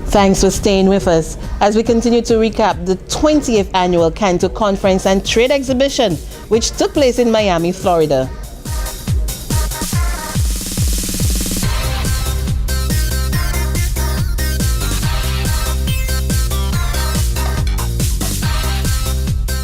Thanks for staying with us as we continue to recap the 20th Annual CANTO Conference and Trade Exhibition, which took place in Miami, Florida.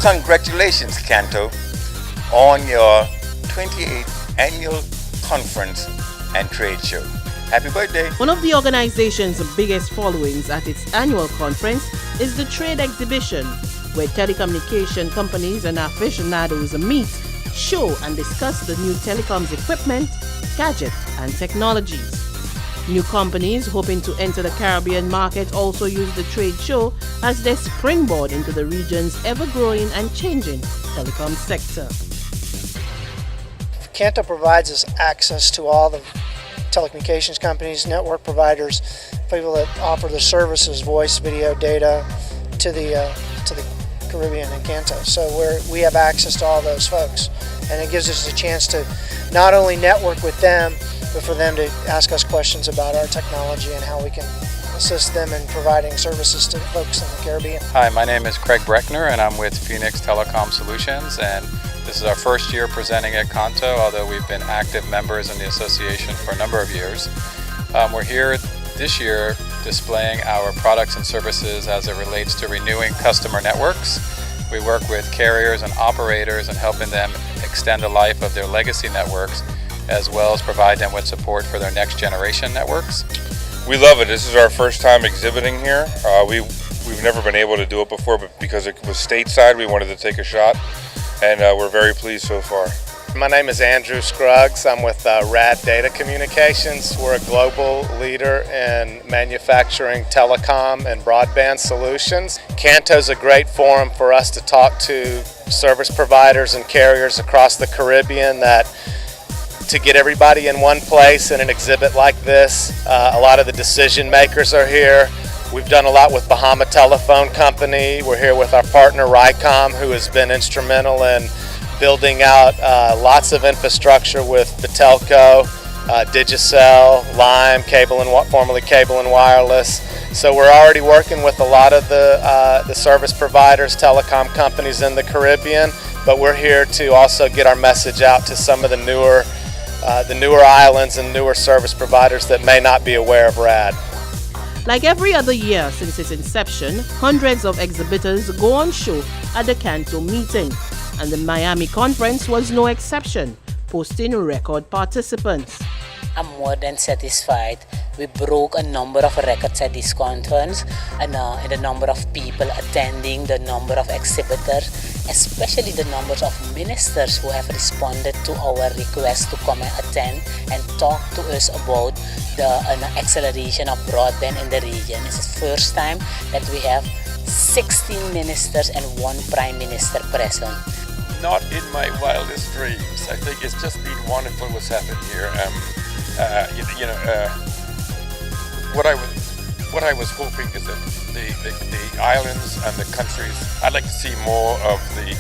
Congratulations, CANTO, on your 28th Annual Conference and Trade Show. Happy birthday! One of the organization's biggest followings at its annual conference is the Trade Exhibition, where telecommunication companies and aficionados meet, show and discuss the new telecoms equipment, gadgets and technologies. New companies hoping to enter the Caribbean market also use the trade show as their springboard into the region's ever-growing and changing telecom sector. CANTO provides us access to all the telecommunications companies, network providers, people that offer the services, voice, video, data to the Caribbean and CANTO. So we have access to all those folks, and it gives us a chance to not only network with them, but for them to ask us questions about our technology and how we can assist them in providing services to folks in the Caribbean. Hi, my name is Craig Breckner and I'm with Phoenix Telecom Solutions, and this is our first year presenting at CANTO, although we've been active members in the association for a number of years. We're here this year displaying our products and services as it relates to renewing customer networks. We work with carriers and operators and helping them extend the life of their legacy networks, as well as provide them with support for their next generation networks. We love it. This is our first time exhibiting here. We've never been able to do it before, but because it was stateside, we wanted to take a shot, and we're very pleased so far. My name is Andrew Scruggs. I'm with RAD Data Communications. We're a global leader in manufacturing telecom and broadband solutions. CANTO is a great forum for us to talk to service providers and carriers across the Caribbean to get everybody in one place in an exhibit like this. A lot of the decision makers are here. We've done a lot with Bahama Telephone Company. We're here with our partner Rycom, who has been instrumental in building out lots of infrastructure with the telco, Digicel, Lime, formerly Cable and Wireless. So we're already working with a lot of the service providers, telecom companies in the Caribbean, but we're here to also get our message out to some of the newer islands and newer service providers that may not be aware of RAD. Like every other year since its inception, hundreds of exhibitors go on show at the CANTO meeting, and the Miami conference was no exception, posting record participants. I'm more than satisfied. We broke a number of records at this conference, and the number of people attending, the number of exhibitors, especially the numbers of ministers who have responded to our request to come and attend and talk to us about the acceleration of broadband in the region. It's the first time that we have 16 ministers and 1 prime minister present. Not in my wildest dreams. I think it's just been wonderful what's happened here. What I was hoping is that the islands and the countries, I'd like to see more of the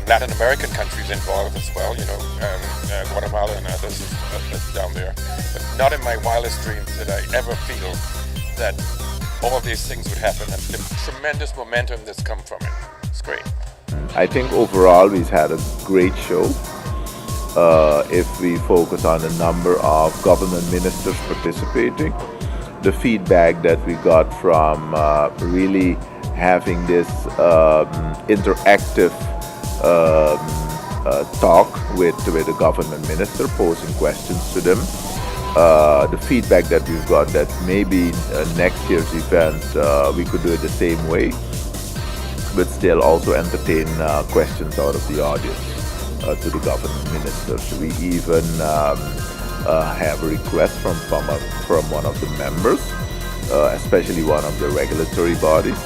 Latin American countries involved as well, Guatemala and others down there. But not in my wildest dreams did I ever feel that all of these things would happen, and the tremendous momentum that's come from it. It's great. I think overall we've had a great show. If we focus on the number of government ministers participating, the feedback that we got from really having this interactive talk with the government minister, posing questions to them. The feedback that we've got that maybe next year's event we could do it the same way, but still also entertain questions out of the audience to the government ministers. We even have a request from one of the members, especially one of the regulatory bodies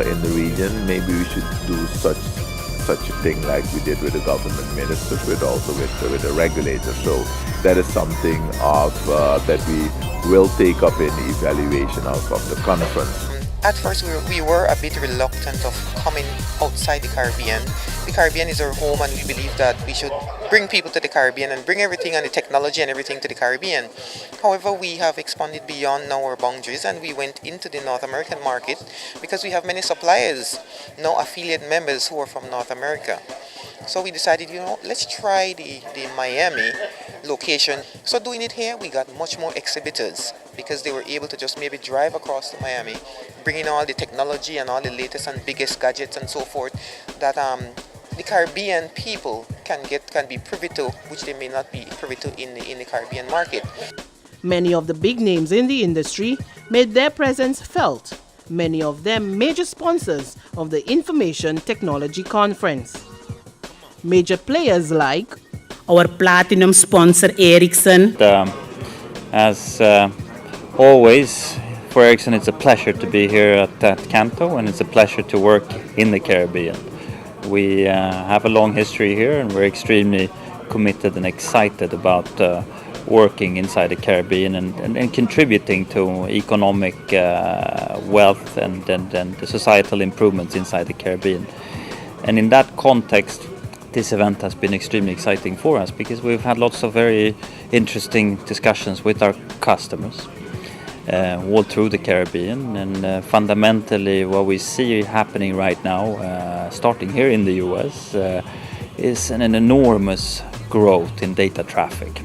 in the region. Maybe we should do such a thing like we did with the government ministers, with the regulators. So that is something that we will take up in the evaluation of the conference. At first, we were a bit reluctant of coming outside the Caribbean. The Caribbean is our home, and we believe that we should bring people to the Caribbean and bring everything and the technology and everything to the Caribbean. However, we have expanded beyond our boundaries, and we went into the North American market because we have many suppliers, now affiliate members who are from North America. So we decided, let's try the Miami location. So doing it here, we got much more exhibitors because they were able to just maybe drive across to Miami, bring in all the technology and all the latest and biggest gadgets and so forth that the Caribbean people can be privy to, which they may not be privy to in the Caribbean market. Many of the big names in the industry made their presence felt, many of them major sponsors of the Information Technology Conference. Major players like our platinum sponsor Ericsson. As always, for Ericsson it's a pleasure to be here at CANTO, and it's a pleasure to work in the Caribbean. We have a long history here, and we're extremely committed and excited about working inside the Caribbean and contributing to economic wealth and the societal improvements inside the Caribbean. And in that context, this event has been extremely exciting for us because we've had lots of very interesting discussions with our customers all through the Caribbean, and fundamentally what we see happening right now, starting here in the US, is an enormous growth in data traffic.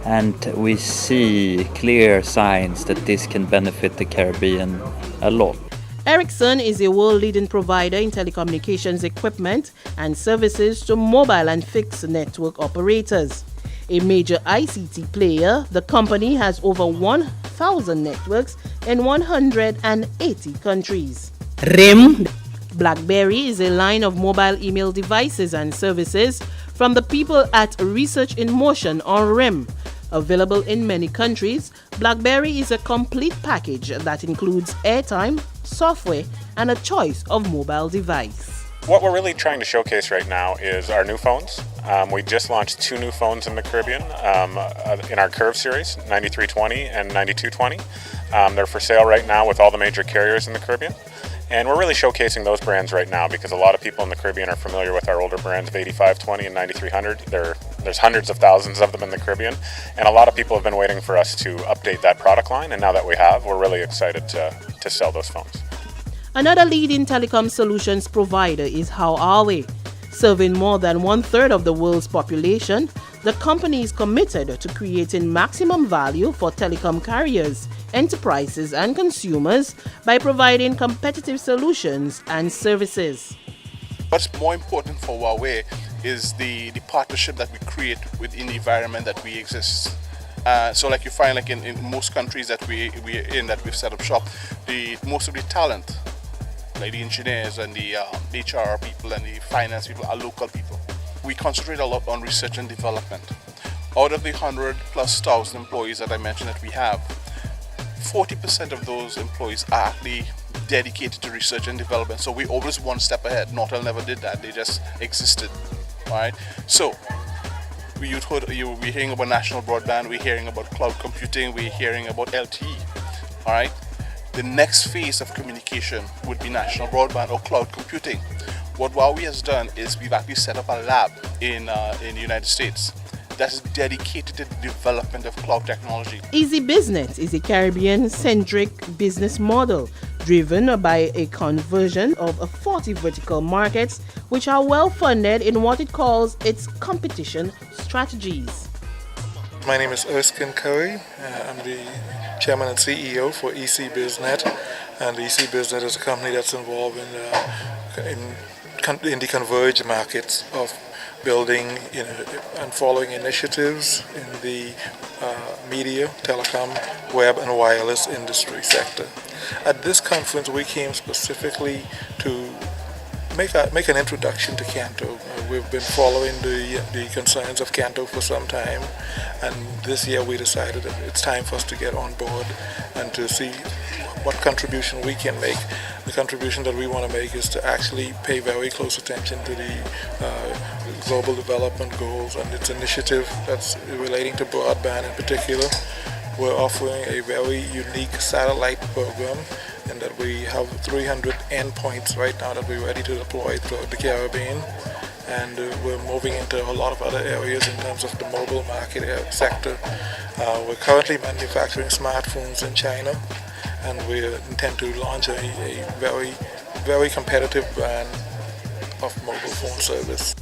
And we see clear signs that this can benefit the Caribbean a lot. Ericsson is a world-leading provider in telecommunications equipment and services to mobile and fixed network operators. A major ICT player, the company has over 1,000 networks in 180 countries. RIM. BlackBerry is a line of mobile email devices and services from the people at Research in Motion, or RIM. Available in many countries, BlackBerry is a complete package that includes airtime, software, and a choice of mobile device. What we're really trying to showcase right now is our new phones. We just launched 2 new phones in the Caribbean in our Curve series, 9320 and 9220. They're for sale right now with all the major carriers in the Caribbean. And we're really showcasing those brands right now because a lot of people in the Caribbean are familiar with our older brands of 8520 and 9300. There's hundreds of thousands of them in the Caribbean, and a lot of people have been waiting for us to update that product line, and now that we have, we're really excited to sell those phones. Another leading telecom solutions provider is Huawei. Serving more than 1/3 of the world's population, the company is committed to creating maximum value for telecom carriers, enterprises, and consumers by providing competitive solutions and services. What's more important for Huawei is the partnership that we create within the environment that we exist. So like you find like in most countries that we're in, that we've set up shop, most of the talent, like the engineers and the HR people and the finance people, are local people. We concentrate a lot on research and development. Out of the 100,000+ employees that I mentioned that we have, 40% of those employees are actually dedicated to research and development. So we're always one step ahead. Nortel never did that. They just existed. All right. So we're hearing about national broadband. We're hearing about cloud computing. We're hearing about LTE. All right. The next phase of communication would be national broadband or cloud computing. What Huawei has done is we've actually set up a lab in the United States that is dedicated to the development of cloud technology. Easy Business is a Caribbean-centric business model driven by a conversion of 40 vertical markets which are well funded in what it calls its competition strategies. My name is Erskine Curry. I'm the Chairman and CEO for EC BizNet, and EC BizNet is a company that's involved in the converged markets of building and following initiatives in the media, telecom, web, and wireless industry sector. At this conference, we came specifically to make an introduction to CANTO. We've been following the concerns of CANTO for some time, and this year we decided that it's time for us to get on board and to see what contribution we can make. The contribution that we want to make is to actually pay very close attention to the global development goals and its initiative that's relating to broadband in particular. We're offering a very unique satellite program and that we have 300 endpoints right now that we're ready to deploy throughout the Caribbean. And we're moving into a lot of other areas in terms of the mobile market sector. We're currently manufacturing smartphones in China, and we intend to launch a very, very competitive brand of mobile phone service.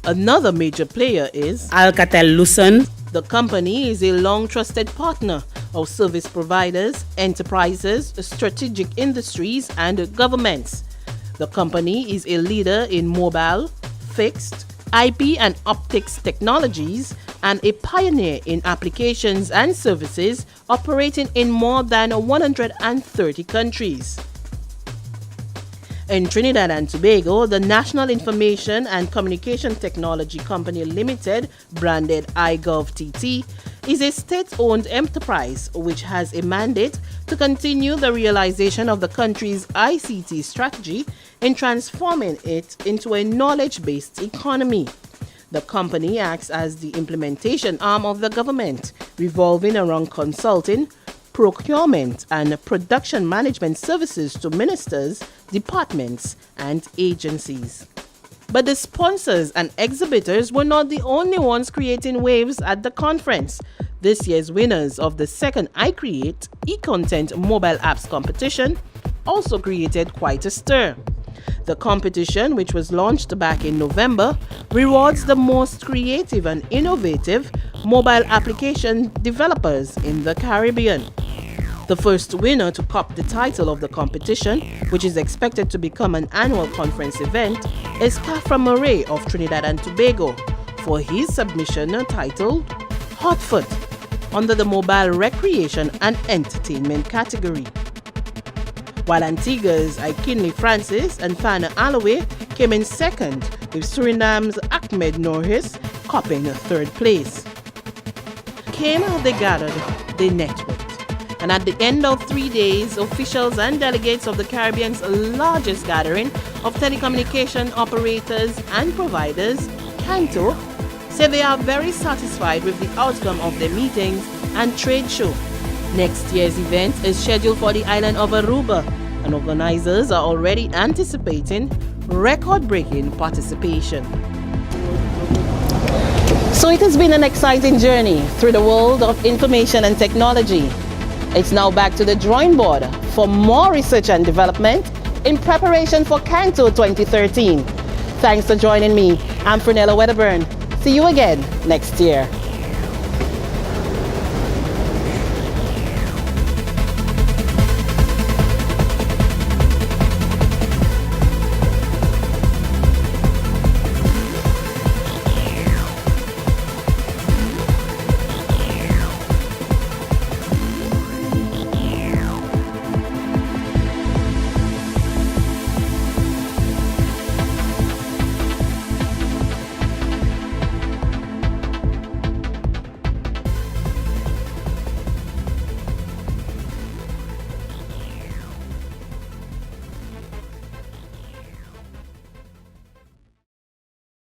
Another major player is Alcatel-Lucent. The company is a long trusted partner of service providers, enterprises, strategic industries, and governments. The company is a leader in mobile, fixed, IP and optics technologies, and a pioneer in applications and services operating in more than 130 countries. In Trinidad and Tobago, the National Information and Communication Technology Company Limited, branded iGovTT, is a state-owned enterprise which has a mandate to continue the realization of the country's ICT strategy in transforming it into a knowledge-based economy. The company acts as the implementation arm of the government, revolving around consulting, procurement, and production management services to ministers, departments, and agencies. But the sponsors and exhibitors were not the only ones creating waves at the conference. This year's winners of the second iCreate e-content mobile apps competition also created quite a stir. The competition, which was launched back in November, rewards the most creative and innovative mobile application developers in the Caribbean. The first winner to cop the title of the competition, which is expected to become an annual conference event, is Kafra Murray of Trinidad and Tobago for his submission titled Hotfoot under the Mobile Recreation and Entertainment category. While Antigua's Ikinli Francis and Fana Alloway came in second, with Suriname's Ahmed Norris copping third place. Came they gathered, they networked. And at the end of 3 days, officials and delegates of the Caribbean's largest gathering of telecommunication operators and providers, CANTO, say they are very satisfied with the outcome of their meetings and trade show. Next year's event is scheduled for the island of Aruba, and organizers are already anticipating record-breaking participation. So it has been an exciting journey through the world of information and technology. It's now back to the drawing board for more research and development in preparation for CANTO 2013. Thanks for joining me. I'm Fernella Wedderburn. See you again next year.